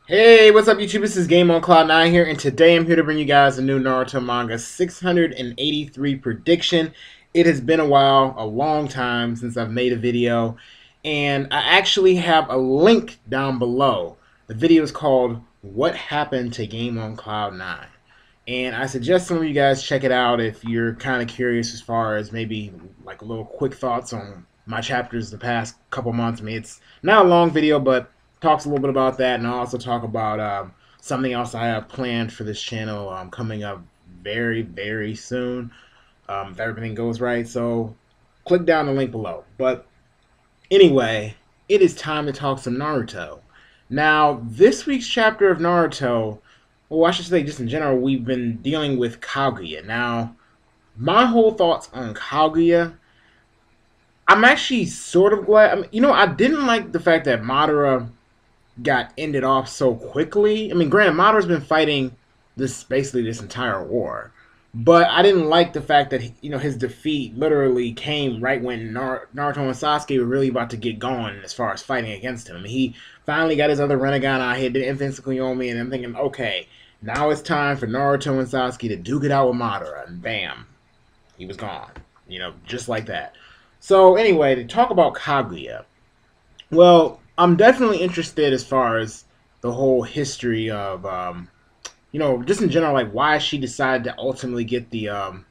Hey, what's up YouTube? This is Game on Cloud 9 here, and today I'm here to bring you guys a new Naruto manga 683 prediction. It has been a while, a long time since I've made a video, and I actually have a link down below. The video is called What Happened to Game on Cloud 9. And I suggest some of you guys check it out if you're kind of curious as far as maybe like a little quick thoughts on my chapters the past couple months. I mean, it's not a long video, but talks a little bit about that, and I'll also talk about something else I have planned for this channel coming up very, very soon, if everything goes right. So click down the link below. But anyway, it is time to talk some Naruto. Now, this week's chapter of Naruto, well, I should say just in general, we've been dealing with Kaguya. Now, my whole thoughts on Kaguya, I'm actually sort of glad. I mean, I didn't like the fact that Madara got ended off so quickly. I mean, granted, Madara's been fighting this entire war, but I didn't like the fact that his defeat literally came right when Naruto and Sasuke were really about to get going as far as fighting against him. I mean, he finally got his other Rinnegan out here, did Infinite Tsukuyomi, and I'm thinking, okay, now it's time for Naruto and Sasuke to duke it out with Madara, and bam, he was gone. Just like that. So anyway, to talk about Kaguya, well, I'm definitely interested as far as the whole history of, just in general, like why she decided to ultimately get the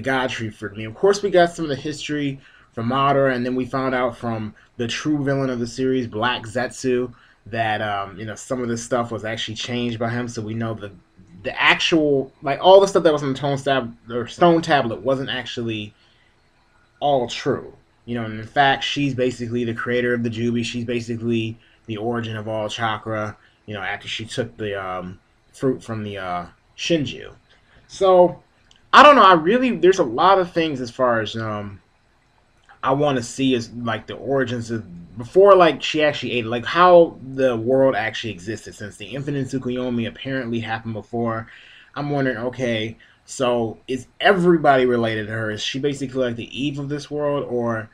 God Tree for me. Of course, we got some of the history from Madara, and then we found out from the true villain of the series, Black Zetsu, that some of this stuff was actually changed by him. So we know the actual, like, all the stuff that was on the stone tablet wasn't actually all true. And in fact, she's basically the creator of the Jubi. She's basically the origin of all chakra, after she took the fruit from the Shinju. So, I don't know. There's a lot of things as far as I want to see as, like, the origins of, before, like, she actually ate it, like, how the world actually existed, since the Infinite Tsukuyomi apparently happened before. I'm wondering, okay, so is everybody related to her? Is she basically like the Eve of this world, or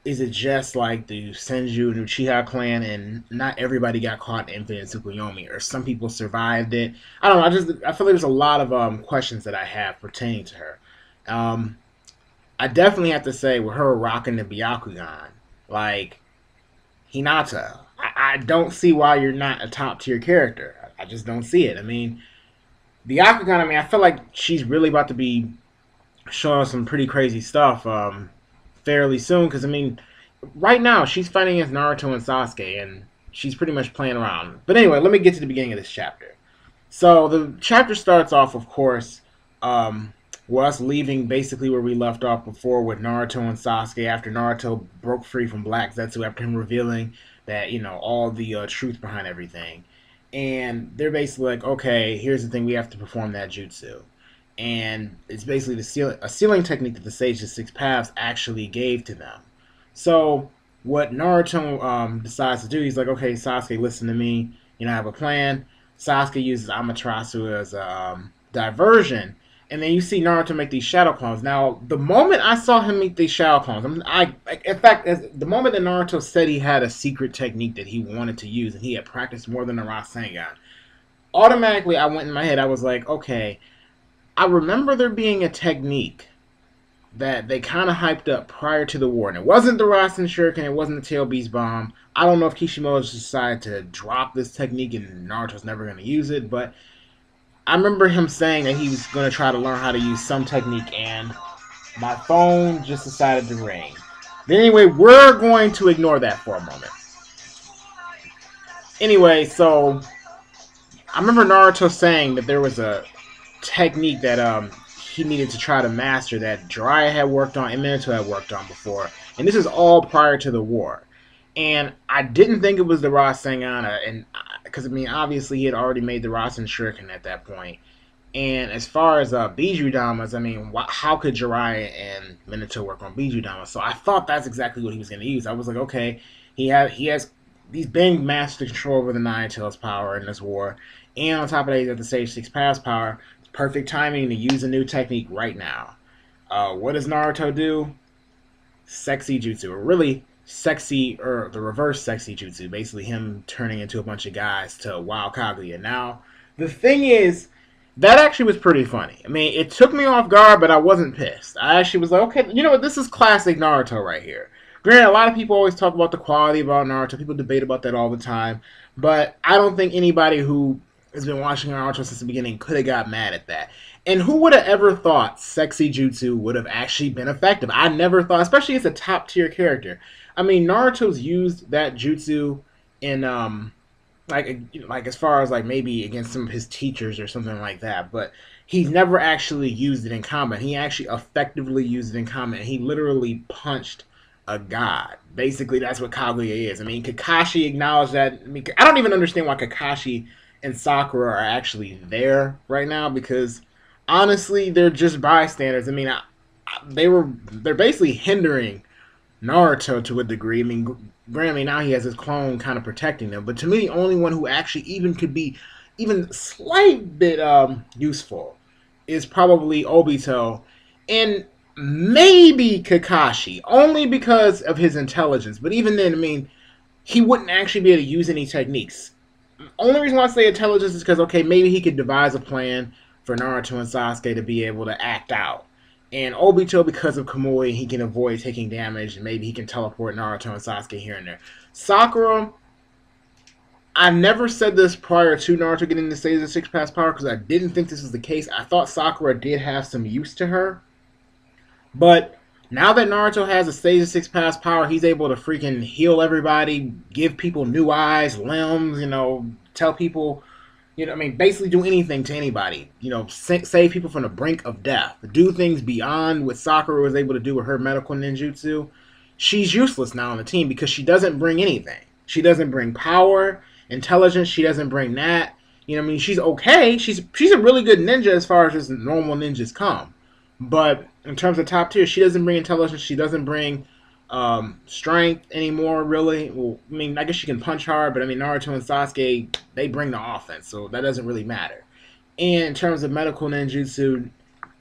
is it just like the Senju and Uchiha clan, and not everybody got caught in Infinite Tsukuyomi, or some people survived it? I don't know. I feel like there's a lot of questions that I have pertaining to her. Um, I definitely have to say, with her rocking the Byakugan, like Hinata, I don't see why you're not a top tier character. I just don't see it. I mean, Byakugan, I mean, I feel like she's really about to be showing us some pretty crazy stuff fairly soon. Because, I mean, right now she's fighting against Naruto and Sasuke, and she's pretty much playing around. But anyway, let me get to the beginning of this chapter. So the chapter starts off, of course, with us leaving basically where we left off before, with Naruto and Sasuke after Naruto broke free from Black Zetsu, after him revealing that, all the truth behind everything. And they're basically like, okay, here's the thing, we have to perform that jutsu. And it's basically a sealing technique that the Sage of Six Paths actually gave to them. So what Naruto decides to do, he's like, okay, Sasuke, listen to me. I have a plan. Sasuke uses Amaterasu as a diversion. And then you see Naruto make these shadow clones. Now, the moment I saw him make these shadow clones, in fact, the moment that Naruto said he had a secret technique that he wanted to use, and he had practiced more than a Rasengan, automatically I went in my head, I was like, okay, I remember there being a technique that they kind of hyped up prior to the war, and it wasn't the Rasen Shuriken, it wasn't the Tail Beast Bomb. I don't know if Kishimoto decided to drop this technique and Naruto's never going to use it, but I remember him saying that he was going to try to learn how to use some technique, and my phone just decided to ring. But anyway, we're going to ignore that for a moment. Anyway, so I remember Naruto saying that there was a technique that he needed to try to master that Jiraiya had worked on and Minato had worked on before, and this is all prior to the war. And I didn't think it was the Rasengan, and because I mean, obviously he had already made the Rasen Shuriken at that point. And as far as Biju Damas, I mean, how could Jiraiya and Minato work on Biju Damas? So I thought that's exactly what he was going to use. I was like, okay, he has he's been master control over the Nine Tails power in this war, and on top of that, he's got the Sage Six Paths power. It's perfect timing to use a new technique right now. What does Naruto do? Sexy jutsu, or really sexy, or the reverse sexy jutsu, basically him turning into a bunch of guys to wow Kaguya. Now, the thing is, that actually was pretty funny. I mean, it took me off guard, but I wasn't pissed. I actually was like, okay, you know what, this is classic Naruto right here. Granted, a lot of people always talk about the quality about Naruto. People debate about that all the time. But I don't think anybody who has been watching Naruto since the beginning could have got mad at that. And who would have ever thought sexy jutsu would have actually been effective? I never thought, especially as a top tier character. I mean, Naruto's used that jutsu in like as far as like maybe against some of his teachers or something like that, but he's never actually used it in combat. He actually effectively used it in combat. He literally punched a god. Basically, that's what Kaguya is. I mean, Kakashi acknowledged that. I mean, I don't even understand why Kakashi and Sakura are actually there right now, because honestly, they're just bystanders. I mean, they're basically hindering Naruto to a degree. I mean, granted, now he has his clone kind of protecting them, but to me, the only one who actually even could be even slight bit useful is probably Obito, and maybe Kakashi, only because of his intelligence. But even then, I mean, he wouldn't actually be able to use any techniques. Only reason why I say intelligence is because, okay, maybe he could devise a plan for Naruto and Sasuke to be able to act out. And Obito, because of Kamui, he can avoid taking damage, and maybe he can teleport Naruto and Sasuke here and there. Sakura, I never said this prior to Naruto getting the stage of 6 pass power, because I didn't think this was the case. I thought Sakura did have some use to her. But now that Naruto has a stage of 6 pass power, he's able to freaking heal everybody, give people new eyes, limbs, you know, tell people, you know, I mean, basically do anything to anybody. You know, save people from the brink of death. Do things beyond what Sakura was able to do with her medical ninjutsu. She's useless now on the team because she doesn't bring anything. She doesn't bring power, intelligence. She doesn't bring that. You know, I mean, she's okay. She's a really good ninja as far as just normal ninjas come. But in terms of top tier, she doesn't bring intelligence. She doesn't bring strength anymore, really. Well, I mean, I guess she can punch hard, but I mean, Naruto and Sasuke, they bring the offense, so that doesn't really matter. And in terms of medical ninjutsu,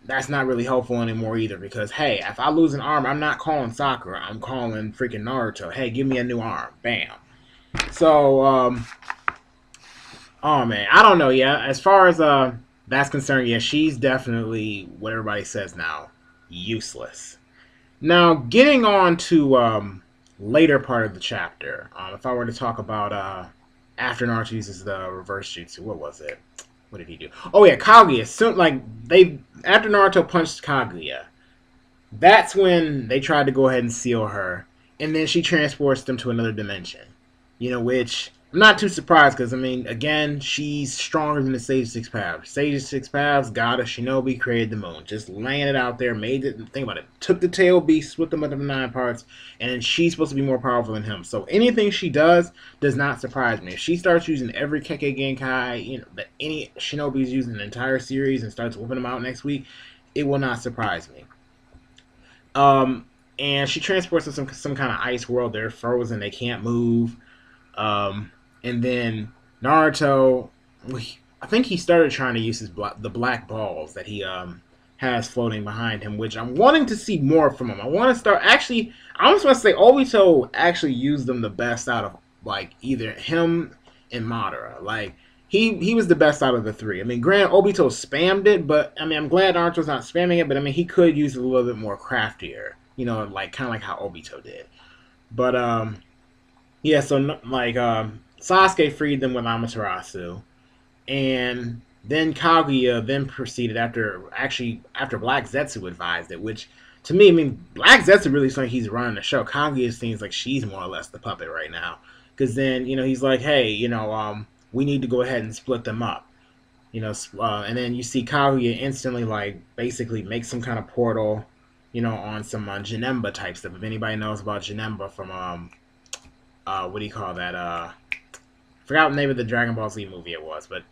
that's not really helpful anymore either, because, hey, if I lose an arm, I'm not calling Sakura. I'm calling freaking Naruto. Hey, give me a new arm. Bam. So, oh, man, I don't know, yeah. As far as that's concerned, yeah, she's definitely, what everybody says now, useless. Now, getting on to later part of the chapter, if I were to talk about after Naruto uses the reverse jutsu, what was it? What did he do? Oh yeah, Kaguya. Soon, like after Naruto punched Kaguya, that's when they tried to go ahead and seal her, and then she transports them to another dimension. You know, which I'm not too surprised, because I mean, again, she's stronger than the Sage 6 Paths. Sage 6 Paths, goddess, shinobi, created the moon. Just laying it out there, made it, think about it. Took the tail beast, split them into 9 parts, and she's supposed to be more powerful than him. So anything she does not surprise me. If she starts using every Kekkei Genkai, you know, that any shinobi's using the entire series and starts whooping them out next week, it will not surprise me. And she transports them to some kind of ice world. They're frozen, they can't move. And then Naruto, I think he started trying to use the black balls that he has floating behind him, which I'm wanting to see more from him. I want to start, actually, I almost want to say Obito actually used them the best out of, like, either him and Madara. Like, he was the best out of the 3. I mean, granted, Obito spammed it, but, I mean, I'm glad Naruto's not spamming it, but, I mean, he could use it a little bit more craftier, you know, like, kind of like how Obito did. But, yeah, so, like, Sasuke freed them with Amaterasu, and then Kaguya then proceeded after Black Zetsu advised it, which to me, I mean, Black Zetsu really seems like he's running the show. Kaguya seems like she's more or less the puppet right now, because then, you know, he's like, hey, you know, we need to go ahead and split them up, you know, and then you see Kaguya instantly, like, basically make some kind of portal, you know, on some Janemba type stuff. If anybody knows about Janemba from what do you call that? Forgot the name of the Dragon Ball Z movie it was, but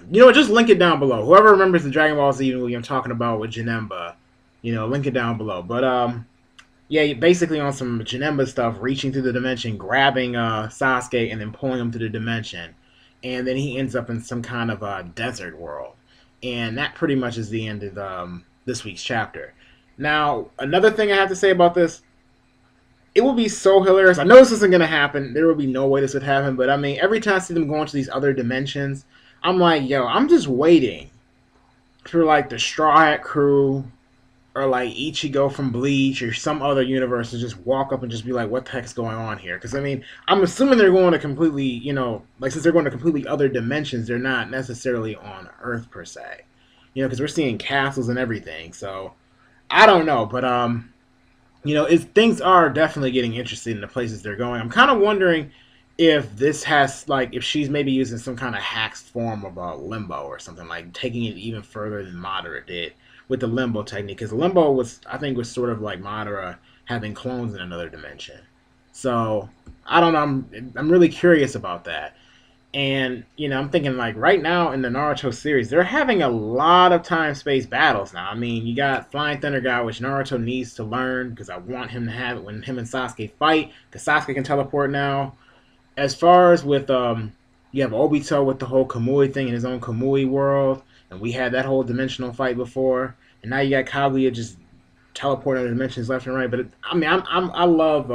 you know, just link it down below. Whoever remembers the Dragon Ball Z movie I'm talking about with Janemba, you know, link it down below. But yeah, basically on some Janemba stuff, reaching through the dimension, grabbing Sasuke, and then pulling him to the dimension, and then he ends up in some kind of desert world, and that pretty much is the end of this week's chapter. Now, another thing I have to say about this. It would be so hilarious. I know this isn't gonna happen. There would be no way this would happen. But I mean, every time I see them go into these other dimensions, I'm like, yo, I'm just waiting for like the Straw Hat crew or like Ichigo from Bleach or some other universe to just walk up and just be like, "What the heck's going on here?" Because I mean, I'm assuming they're going to completely, like since they're going to completely other dimensions, they're not necessarily on Earth per se, because we're seeing castles and everything. So I don't know, but things are definitely getting interested in the places they're going. I'm kind of wondering if this has like if she's maybe using some kind of hacked form of a limbo or something, like taking it even further than Madara did with the limbo technique, because limbo was, I think, was sort of like Madara having clones in another dimension. So I don't know. I'm really curious about that. And I'm thinking like right now in the Naruto series, they're having a lot of time space battles now. I mean, you got Flying Thunder God, which Naruto needs to learn because I want him to have it when him and Sasuke fight, because Sasuke can teleport now. As far as with you have Obito with the whole Kamui thing in his own Kamui world, and we had that whole dimensional fight before, and now you got Kaguya just teleporting the dimensions left and right. But I mean, I love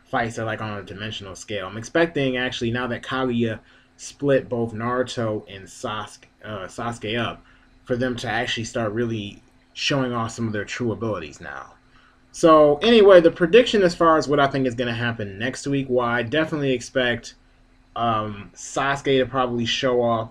fights that are like on a dimensional scale. I'm expecting actually now that Kaguya split both Naruto and Sasuke up, for them to actually start really showing off some of their true abilities now. So anyway, the prediction as far as what I think is going to happen next week, well, I definitely expect Sasuke to probably show off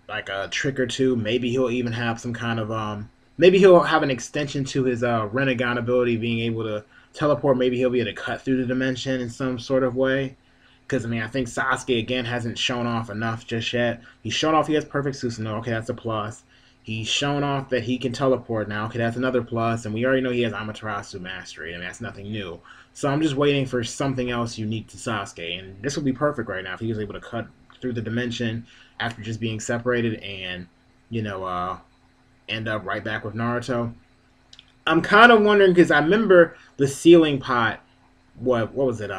like a trick or two. Maybe he'll even have some kind of maybe he'll have an extension to his Renegon ability, being able to teleport. Maybe he'll be able to cut through the dimension in some sort of way. Because I mean, I think Sasuke again hasn't shown off enough just yet. He's shown off he has perfect Susanoo. Okay, that's a plus. He's shown off that he can teleport now. Okay, that's another plus. And we already know he has Amaterasu Mastery. I mean, that's nothing new. So I'm just waiting for something else unique to Sasuke. And this would be perfect right now if he was able to cut through the dimension after just being separated and, end up right back with Naruto. I'm kind of wondering, because I remember the ceiling pot, what was it?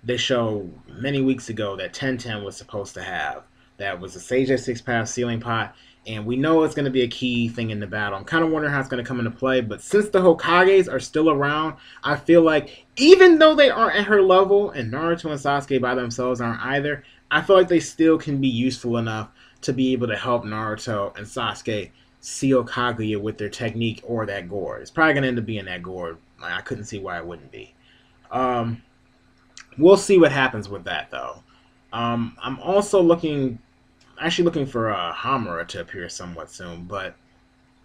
They show many weeks ago that Tenten was supposed to have. That was a Sage S6 Path ceiling pot, and we know it's going to be a key thing in the battle. I'm kind of wondering how it's going to come into play, but since the Hokages are still around, I feel like even though they aren't at her level, and Naruto and Sasuke by themselves aren't either, I feel like they still can be useful enough to be able to help Naruto and Sasuke seal Kaguya with their technique or that gourd. It's probably going to end up being that gourd. Like, I couldn't see why it wouldn't be. We'll see what happens with that, though. I'm also looking for Hamura to appear somewhat soon, but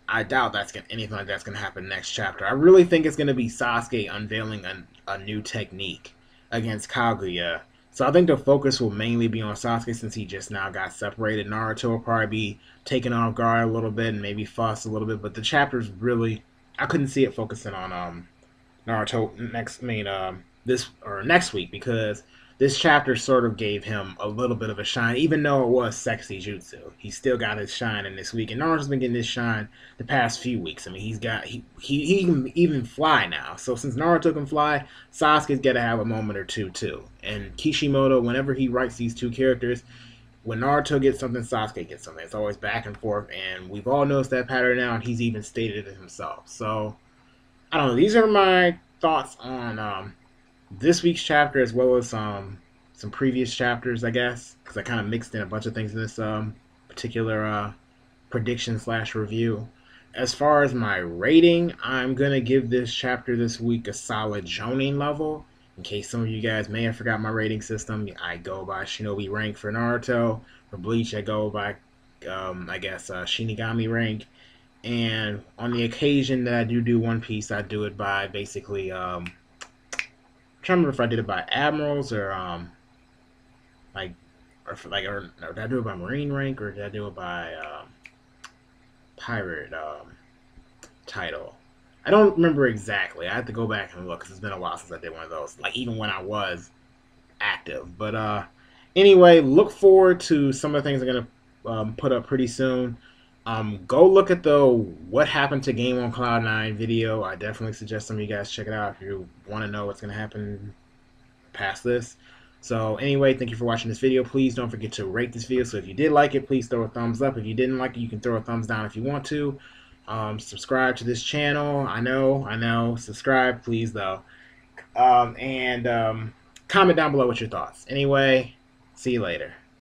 I doubt anything like that's gonna happen next chapter. I really think it's gonna be Sasuke unveiling a new technique against Kaguya. So I think the focus will mainly be on Sasuke since he just now got separated. Naruto will probably be taken off guard a little bit and maybe fuss a little bit, but the chapter's really, I couldn't see it focusing on Naruto next week, because this chapter sort of gave him a little bit of a shine, even though it was sexy jutsu. He still got his shine in this week, and Naruto's been getting his shine the past few weeks. I mean, he can even fly now. So since Naruto can fly, Sasuke's got to have a moment or two too. And Kishimoto, whenever he writes these two characters, when Naruto gets something, Sasuke gets something. It's always back and forth, and we've all noticed that pattern now, and he's even stated it himself. So I don't know. These are my thoughts on this week's chapter, as well as some previous chapters, I guess, because I kind of mixed in a bunch of things in this particular prediction / review. As far as my rating, I'm gonna give this chapter this week a solid Jonin level. In case some of you guys may have forgot my rating system, I go by Shinobi rank for Naruto. For Bleach, I go by Shinigami rank. And on the occasion that I do One Piece, I do it by basically I'm trying to remember if I did it by admirals or did I do it by marine rank, or did I do it by pirate title? I don't remember exactly. I have to go back and look because it's been a while since I did one of those. Like even when I was active. But anyway, look forward to some of the things I'm gonna put up pretty soon. Go look at the What Happened to Game on Cloud 9 video. I definitely suggest some of you guys check it out if you want to know what's going to happen past this. So anyway, thank you for watching this video. Please don't forget to rate this video. So if you did like it, please throw a thumbs up. If you didn't like it, you can throw a thumbs down if you want to. Subscribe to this channel. I know. Subscribe, please, though. And comment down below what your thoughts. Anyway, see you later.